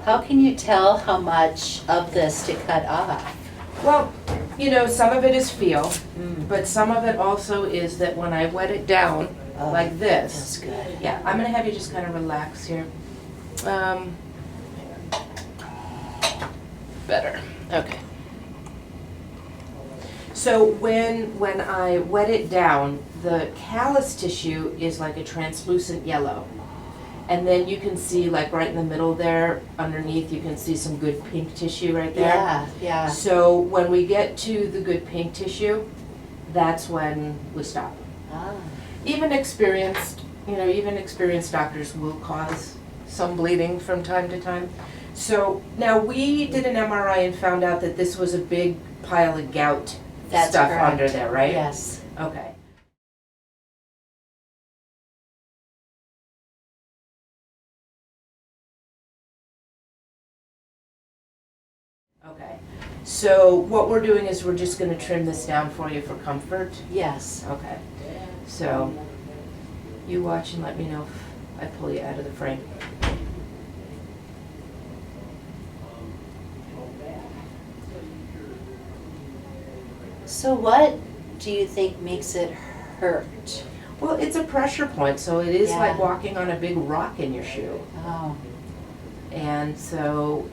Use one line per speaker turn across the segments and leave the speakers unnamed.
How can you tell how much of this to cut off?
Well, you know, some of it is feel,
Mm.
but some of it also is that when I wet it down like
That's
this.
good.
Yeah, I'm gonna have you just kind of relax here. Better, okay. So when I wet it down, the callus tissue is like a translucent yellow. And then you can see like right in the middle there, underneath, you can see some good pink tissue right there.
Yeah, yeah.
So when we get to the good pink tissue, that's when we stop.
Ah.
Even experienced doctors will cause some bleeding from time to time. So now we did an MRI and found out that this was a big pile of gout
That's
stuff
correct.
under there, right?
Yes.
Okay. Okay. So what we're doing is we're just going to trim this down for you for comfort.
Yes.
Okay. So you watch and let me know if I pull you out of the frame.
So what do you think makes it hurt?
Well, it's a pressure point, so it is
Yeah.
like walking on a big rock in your shoe.
Oh.
And so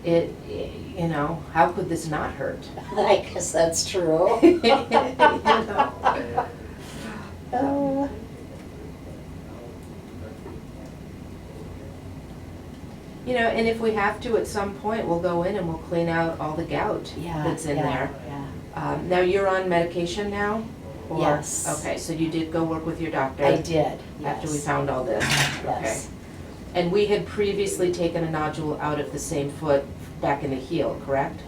you know, how could this not hurt?
I guess that's true.
You know?
Oh.
You know, and if we have to at some point, we'll go in and we'll clean out all the gout
Yeah,
that's in
yeah,
there.
Yeah.
Now you're on medication now? Or-
Yes.
Okay, so you did go work with your doctor?
I did.
After we
Yes.
found all this?
Yes.
Okay. And we had previously taken a nodule out of the same foot back in the heel, correct?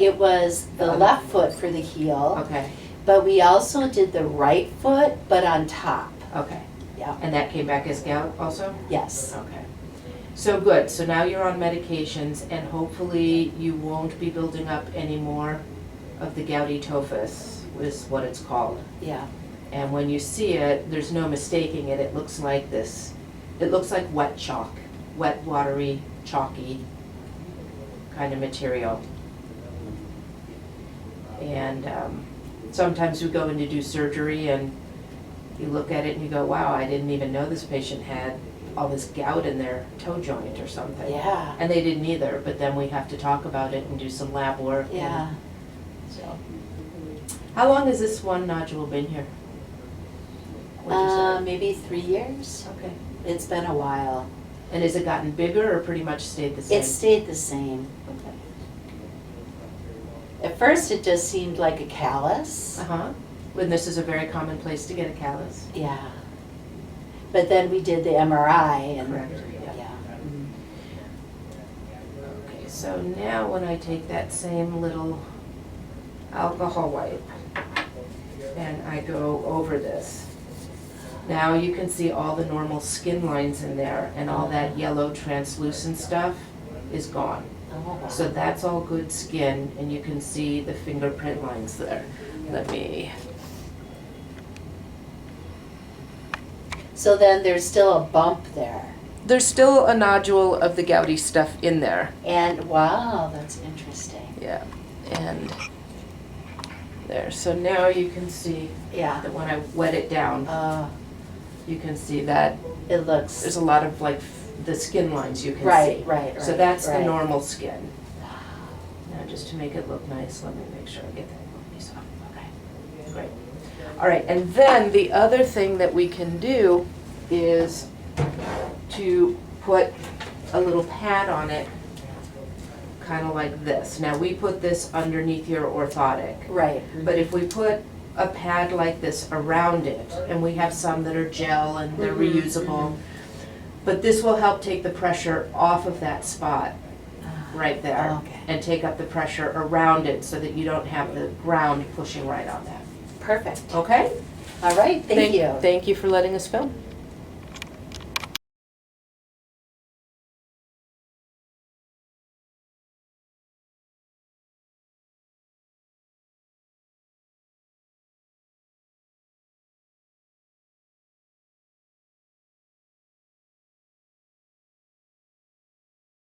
It was the left foot for the heel,
Okay,
but we also did the right foot, but on top.
okay.
Yeah.
And that came back as gout also?
Yes.
Okay. So good, so now you're on medications and hopefully you won't be building up any more of the gouty tophus, is what it's called.
Yeah.
And when you see it, there's no mistaking it, it looks like this. It looks like wet chalk, wet, watery, chalky kind of material. And sometimes we go in to do surgery and you look at it and you go, wow, I didn't even know this patient had all this gout in their toe joint or something.
Yeah.
And they didn't either, but then we have to talk about it and do some lab work. and
Yeah.
So, how long has this one nodule been here? What'd you say?
Maybe 3 years.
Okay.
It's been a while.
And has it gotten bigger or pretty much stayed the same?
It stayed the same.
Okay.
At first, it just seemed like a callus.
Uh-huh. When this is a very common place to get a callus.
Yeah. But then we did the MRI and.
Correct.
Yeah. Mm.
Okay, so now when I take that same little alcohol wipe and I go over this, now you can see all the normal skin lines in there and all that yellow translucent stuff is gone.
Oh, wow.
So that's all good skin and you can see the fingerprint lines there. Let me,
So then there's still a bump there.
there's still a nodule of the gouty stuff in there.
And wow, that's interesting.
Yeah, and there, so now you can see
Yeah.
that when I wet it down, you can see that
It looks.
there's a lot of like the skin lines you can
Right,
see.
right,
So
right,
that's the
right.
normal skin. Now just to make it look nice, let me make sure I get that piece off. Okay, great. All right, and then the other thing that we can do is to put a little pad on it, kind of like this. Now we put this underneath your orthotic.
Right.
But if we put a pad like this around it, and we have some that are gel and they're
Mhm,
reusable, but this will help take the pressure off of that spot right there.
Okay.
And take up the pressure around it so that you don't have the ground pushing right on that.
Perfect.
Okay?
All right, thank you.
Thank you for letting us film.